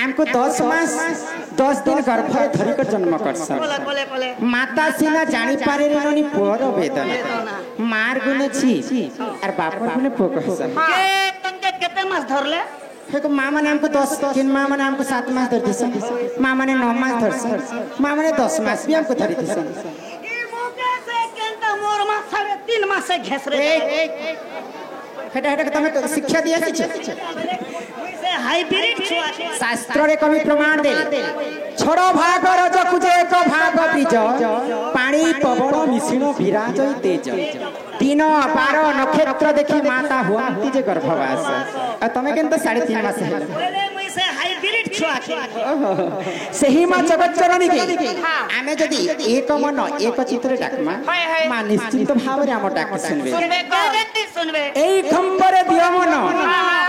हमको 10 मास 10 दिन गर्भ धरिक जन्म करसन माता सिना जानी पारे ननी पुअर वेदना मार गुने छी और बाप गुने पोक हसन के तंके केते मास धरले हेको माँ माने हमको 10 दिन माँ माने हमको 7 मास धर दिसन माँ माने 9 मास धरसन माँ माने 10 मास भी हमको धरी दिसन ई मोके से केंता मोर मास 3.5 मास से घेस रे हेटा हेटा तमे शिक्षा दिया छी हाइब्रिड छुआ शास्त्र रे कवि प्रमाण दे छोड़ भाग रजकु जे एक भाग बीज पानी पवन मिश्रण विराज तेज दिन पार नक्षत्र देखि माता हुआंती जे गर्भवास आ तमे केन तो 3.5 मास है ओरे मुई से हाइब्रिड छुआ सही मां जगत जननी के आमे जदी एक मन एक चित्र डाकमा मां निश्चित भाव रे हम डाक सुनबे सुनबे एई खंबरे दियो मन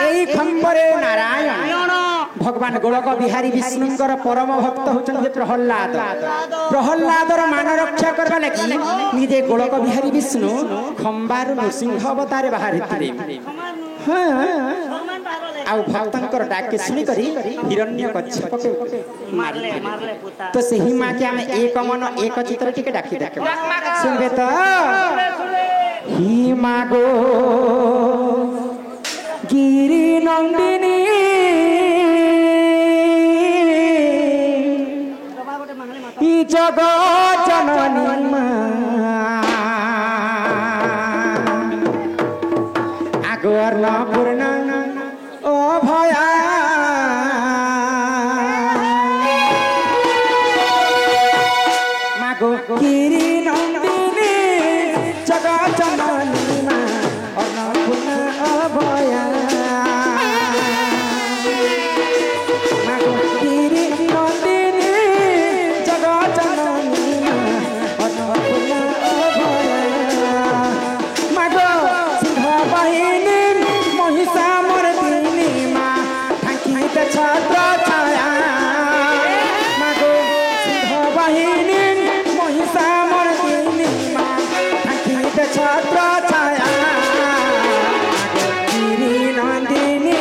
एई खंबरे नारायण भगवान गोलक बिहारी विष्णुंकर परम भक्त होचन प्रहल्लाद प्रहल्लादर मान रक्षा करबा लागि निजे गोलक बिहारी विष्णु खंबार नृसिंह अवतार बाहर थिले आउ भक्तंकर डाक के सुनी करी हिरण्यकश्यप के मारले पुता तो सही मां के हम एक मन एक चित्र टिके डाकी देखे सुनबे तो ही मागो गिरी नंदिनी ई जगत जननी आगोर न पूर्ण ओ भया मागो गिरी नंदिनी जगत जननी और न पूर्ण ओ भया मागो गिरी नंदिनी जगत जननी और न पूर्ण ओ भया मागो सिंह बाहिनी महिषा मर्दिनी मां ढांकी छत्र छाया मागो सिंह बाहिनी महिषा मर्दिनी मां ढांकी छत्र छाया गिरी नंदिनी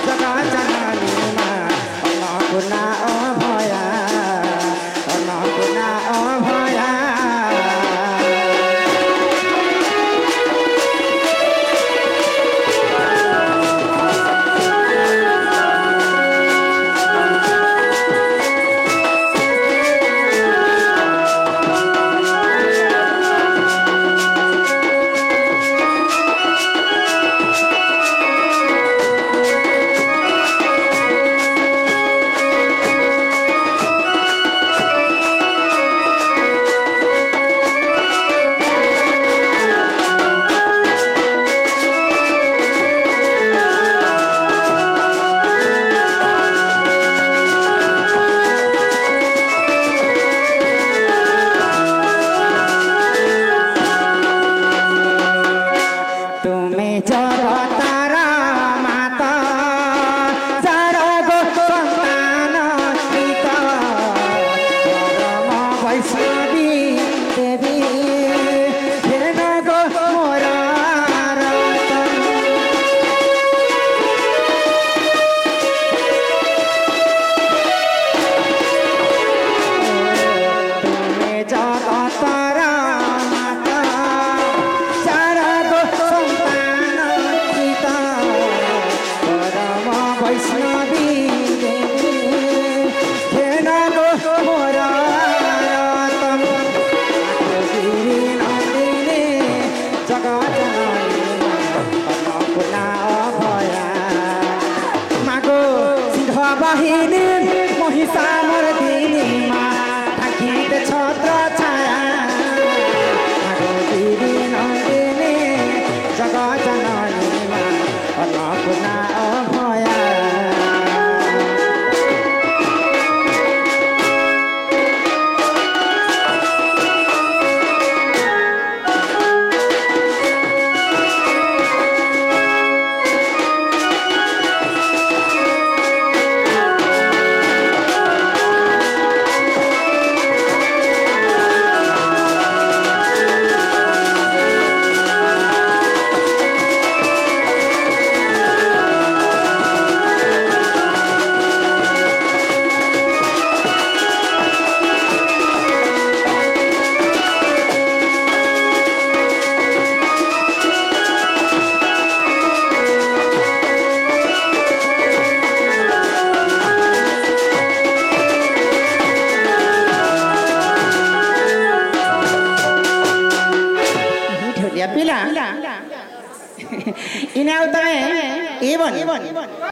जगत जननी मां अन्नपूर्णा अभया अन्नपूर्णा अभया तुम्हें जगतारा माता जरगो संतान पिता परम वैष्णवी देवी हेन गो मोरा तुम्हें जगतारा माता जरगो संतान पिता परम वैष्णवी देवी हेन गो मोरा रतन गिरी नंदिनी जगत जननी अन्नपूर्णा अभया मागो सिंह बाहिनी महिषा मर्दिनी मां ढांकी छत्र छाया मागो गिरी नंदिनी जगत जननी मां अन्नपूर्णा अभया ପିଲା ଇନେ ଆଉ ତମେ ଏ ବନି